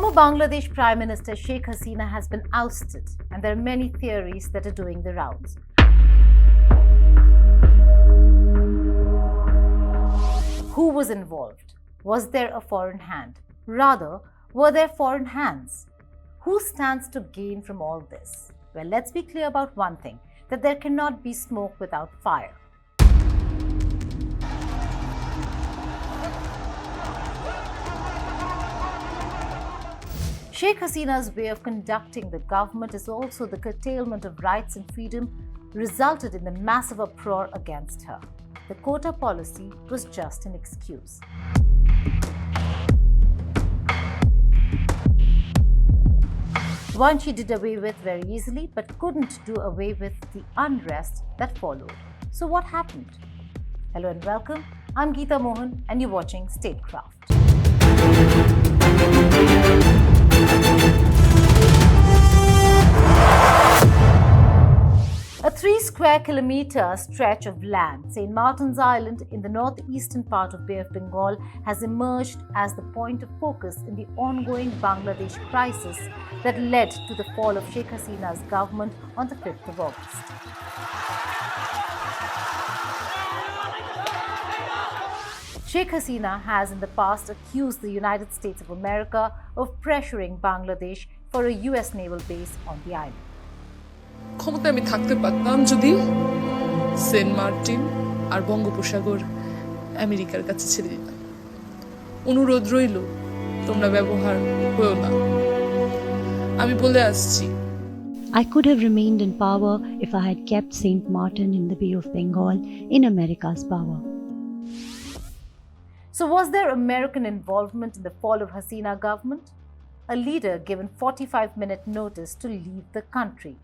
Former Bangladesh Prime Minister Sheikh Hasina has been ousted, and there are many theories that are doing the rounds. Who was involved? Was there a foreign hand? Rather, were there foreign hands? Who stands to gain from all this? Well, let's be clear about one thing, that there cannot be smoke without fire. Sheikh Hasina's way of conducting the government is also the curtailment of rights and freedom resulted in the massive uproar against her. The quota policy was just an excuse. One she did away with very easily, but couldn't do away with the unrest that followed. So what happened? Hello and welcome. I'm Geeta Mohan and you're watching Statecraft. A 3 square kilometer stretch of land, St. Martin's Island in the northeastern part of Bay of Bengal, has emerged as the point of focus in the ongoing Bangladesh crisis that led to the fall of Sheikh Hasina's government on the 5th of August. Sheikh Hasina has in the past accused the United States of America of pressuring Bangladesh for a US naval base on the island. ক্ষমতায় আমি থাকতে পারতাম যদি Saint Martin আর বঙ্গোপসাগর আমেরিকার কাছে ছেড়ে দিতাম। অনুরোধ রইল, তোমরা ব্যবহার হয়ো না। আমি বলে আসছি, I could have remained in power if I had kept St. Martin in the Bay of Bengal in America's power. So was there American involvement in the fall of Hasina government? A leader given 45-minute notice to leave the country.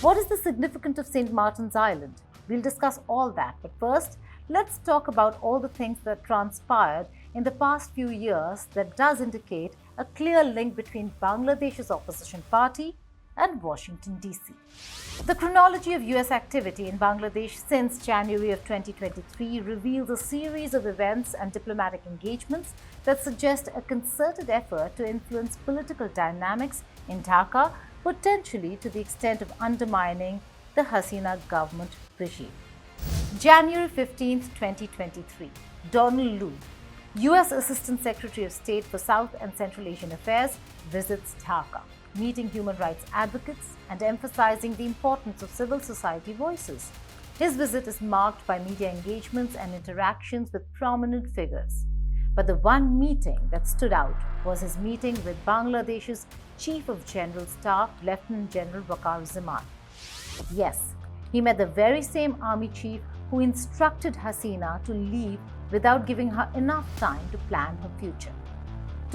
What is the significance of St. Martin's Island? We'll discuss all that, but first, let's talk about all the things that transpired in the past few years that does indicate a clear link between Bangladesh's opposition party and Washington, D.C. The chronology of US activity in Bangladesh since January of 2023 reveals a series of events and diplomatic engagements that suggest a concerted effort to influence political dynamics in Dhaka, potentially to the extent of undermining the Hasina government regime. January 15, 2023, Donald Lu, US Assistant Secretary of State for South and Central Asian Affairs, visits Dhaka, meeting human rights advocates and emphasizing the importance of civil society voices. His visit is marked by media engagements and interactions with prominent figures. But the one meeting that stood out was his meeting with Bangladesh's Chief of General Staff, Lieutenant General Waqar Zaman. Yes, he met the very same army chief who instructed Hasina to leave without giving her enough time to plan her future.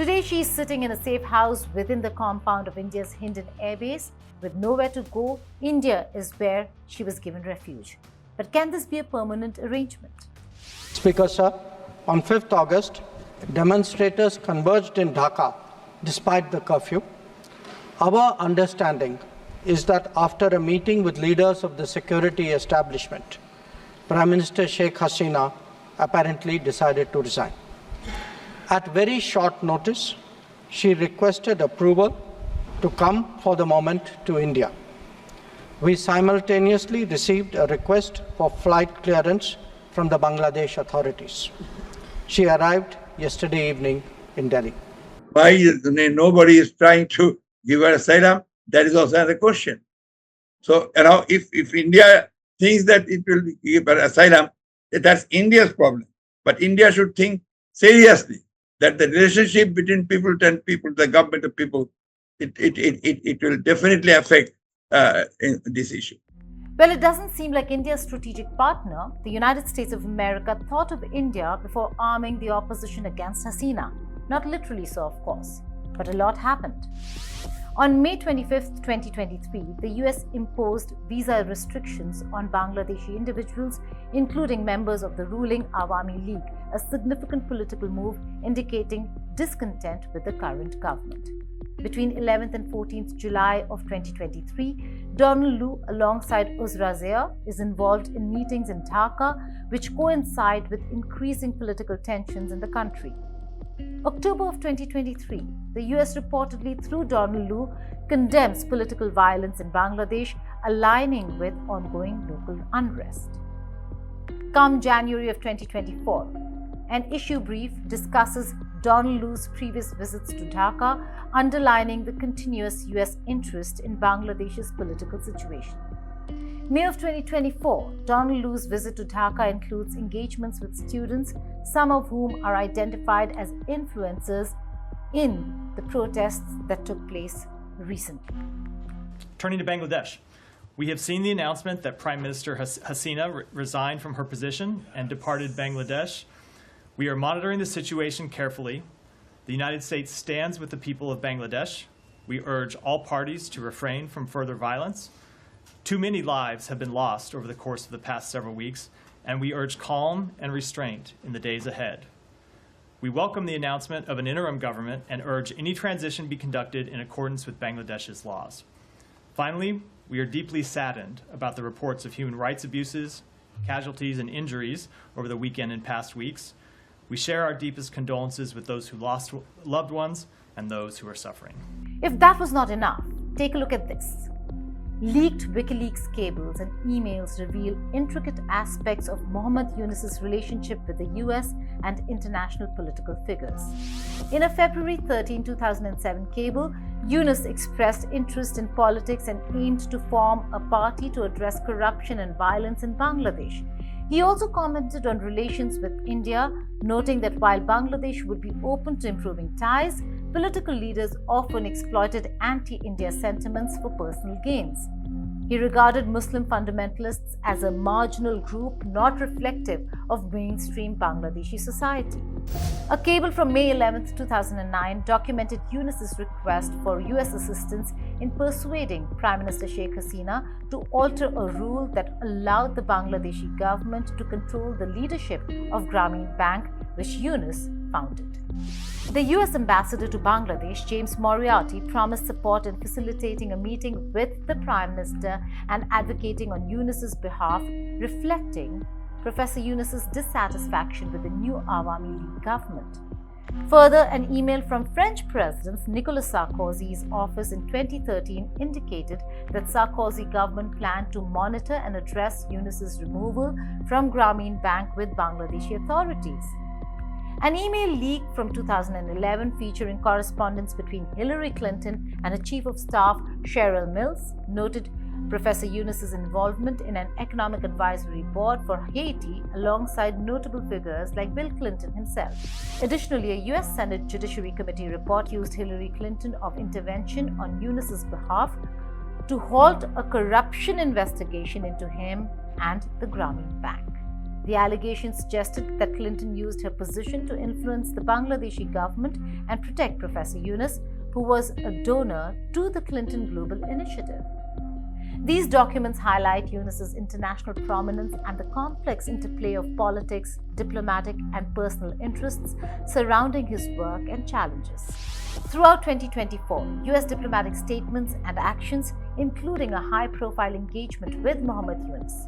Today, she is sitting in a safe house within the compound of India's Hindon Air Base. With nowhere to go, India is where she was given refuge. But can this be a permanent arrangement? Speaker, sir, on 5th August, demonstrators converged in Dhaka despite the curfew. Our understanding is that after a meeting with leaders of the security establishment, Prime Minister Sheikh Hasina apparently decided to resign. At very short notice, she requested approval to come for the moment to India. We simultaneously received a request for flight clearance from the Bangladesh authorities. She arrived yesterday evening in Delhi. Why nobody is trying to give her asylum? That is also another question. So, if India thinks that it will give her asylum, that's India's problem. But India should think seriously that the relationship between people and people, the government of people, it will definitely affect in this issue. Well, it doesn't seem like India's strategic partner, the United States of America, thought of India before arming the opposition against Hasina. Not literally so, of course, but a lot happened. On May 25, 2023, the US imposed visa restrictions on Bangladeshi individuals, including members of the ruling Awami League, a significant political move indicating discontent with the current government. Between 11th and 14th July of 2023, Donald Lu, alongside Uzra Zia, is involved in meetings in Dhaka, which coincide with increasing political tensions in the country. October of 2023, the US reportedly, through Donald Lu, condemns political violence in Bangladesh, aligning with ongoing local unrest. Come January of 2024, an issue brief discusses Donald Lu's previous visits to Dhaka, underlining the continuous US interest in Bangladesh's political situation. May of 2024, Donald Lu's visit to Dhaka includes engagements with students, some of whom are identified as influencers in the protests that took place recently. Turning to Bangladesh, we have seen the announcement that Prime Minister Hasina resigned from her position and departed Bangladesh. We are monitoring the situation carefully. The United States stands with the people of Bangladesh. We urge all parties to refrain from further violence. Too many lives have been lost over the course of the past several weeks, and we urge calm and restraint in the days ahead. We welcome the announcement of an interim government and urge any transition be conducted in accordance with Bangladesh's laws. Finally, we are deeply saddened about the reports of human rights abuses, casualties, and injuries over the weekend and past weeks. We share our deepest condolences with those who lost loved ones and those who are suffering. If that was not enough, take a look at this. Leaked WikiLeaks cables and emails reveal intricate aspects of Muhammad Yunus's relationship with the US and international political figures. In a February 13, 2007 cable, Yunus expressed interest in politics and aimed to form a party to address corruption and violence in Bangladesh. He also commented on relations with India, noting that while Bangladesh would be open to improving ties, political leaders often exploited anti-India sentiments for personal gains. He regarded Muslim fundamentalists as a marginal group not reflective of mainstream Bangladeshi society. A cable from May 11, 2009 documented Yunus's request for US assistance in persuading Prime Minister Sheikh Hasina to alter a rule that allowed the Bangladeshi government to control the leadership of Grameen Bank, which Yunus founded. The US ambassador to Bangladesh, James Moriarty, promised support in facilitating a meeting with the Prime Minister and advocating on Yunus's behalf, reflecting Professor Yunus's dissatisfaction with the new Awami League government. Further, an email from French President Nicolas Sarkozy's office in 2013 indicated that Sarkozy government planned to monitor and address Yunus's removal from Grameen Bank with Bangladeshi authorities. An email leak from 2011 featuring correspondence between Hillary Clinton and her Chief of Staff, Cheryl Mills, noted Professor Yunus's involvement in an economic advisory board for Haiti alongside notable figures like Bill Clinton himself. Additionally, a US Senate Judiciary Committee report used Hillary Clinton of intervention on Yunus's behalf to halt a corruption investigation into him and the Grameen Bank. The allegation suggested that Clinton used her position to influence the Bangladeshi government and protect Professor Yunus, who was a donor to the Clinton Global Initiative. These documents highlight Yunus's international prominence and the complex interplay of politics, diplomatic, and personal interests surrounding his work and challenges. Throughout 2024, US diplomatic statements and actions, including a high-profile engagement with Muhammad Yunus,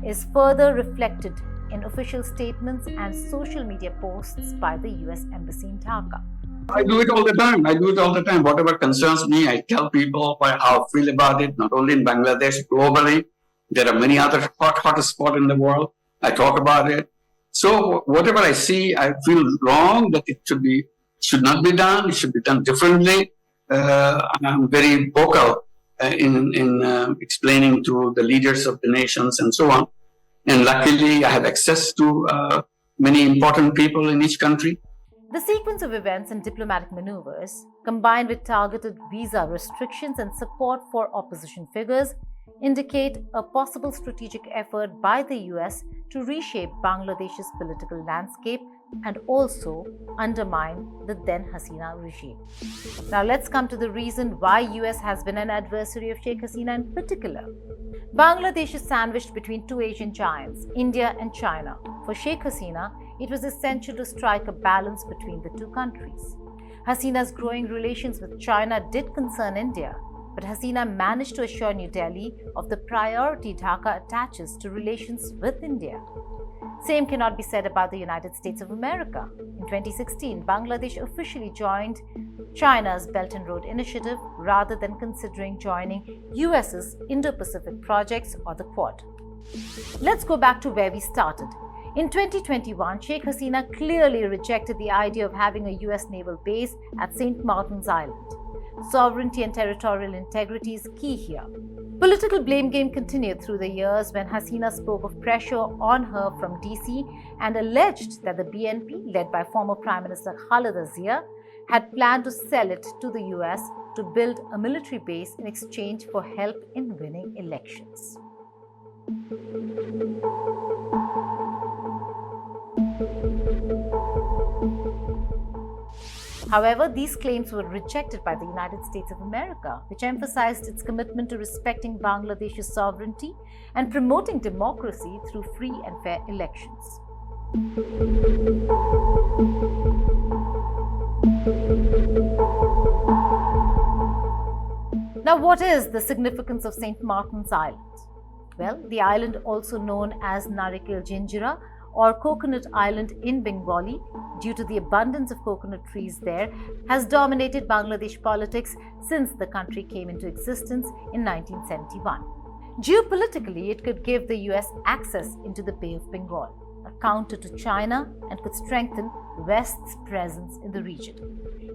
is further reflected in official statements and social media posts by the US Embassy in Dhaka. I do it all the time. Whatever concerns me, I tell people how I feel about it, not only in Bangladesh, globally. There are many other hot spots in the world. I talk about it. So whatever I see, I feel wrong that it should not be done. It should be done differently. I'm very vocal in explaining to the leaders of the nations and so on. And luckily, I have access to many important people in each country. The sequence of events and diplomatic maneuvers, combined with targeted visa restrictions and support for opposition figures, indicate a possible strategic effort by the US to reshape Bangladesh's political landscape and also undermine the then Hasina regime. Now let's come to the reason why US has been an adversary of Sheikh Hasina in particular. Bangladesh is sandwiched between two Asian giants, India and China. For Sheikh Hasina, it was essential to strike a balance between the two countries. Hasina's growing relations with China did concern India, but Hasina managed to assure New Delhi of the priority Dhaka attaches to relations with India. Same cannot be said about the United States of America. In 2016, Bangladesh officially joined China's Belt and Road Initiative rather than considering joining US's Indo-Pacific projects or the Quad. Let's go back to where we started. In 2021, Sheikh Hasina clearly rejected the idea of having a US naval base at St. Martin's Island. Sovereignty and territorial integrity is key here. Political blame game continued through the years when Hasina spoke of pressure on her from DC and alleged that the BNP, led by former Prime Minister Khaleda Zia, had planned to sell it to the US to build a military base in exchange for help in winning elections. However, these claims were rejected by the United States of America, which emphasized its commitment to respecting Bangladesh's sovereignty and promoting democracy through free and fair elections. Now, what is the significance of St. Martin's Island? Well, the island, also known as Narikal Jinjira or Coconut Island in Bengali, due to the abundance of coconut trees there, has dominated Bangladesh politics since the country came into existence in 1971. Geopolitically, it could give the US access into the Bay of Bengal, a counter to China, and could strengthen West's presence in the region.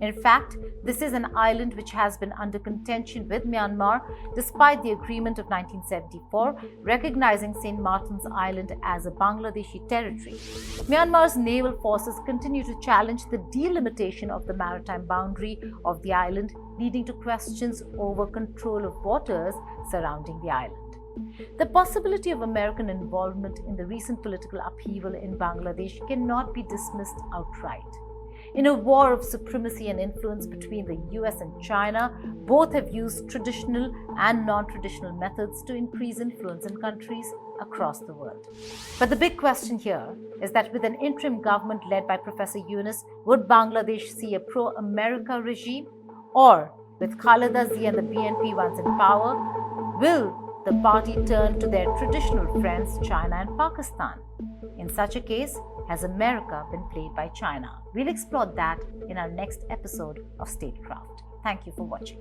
In fact, this is an island which has been under contention with Myanmar despite the agreement of 1974 recognizing St. Martin's Island as a Bangladeshi territory. Myanmar's naval forces continue to challenge the delimitation of the maritime boundary of the island, leading to questions over control of waters surrounding the island. The possibility of American involvement in the recent political upheaval in Bangladesh cannot be dismissed outright. In a war of supremacy and influence between the US and China, both have used traditional and non-traditional methods to increase influence in countries across the world. But the big question here is that with an interim government led by Professor Yunus, would Bangladesh see a pro-America regime? Or, with Khaleda Zia and the BNP once in power, will the party turn to their traditional friends China and Pakistan? In such a case, has America been played by China? We'll explore that in our next episode of Statecraft. Thank you for watching.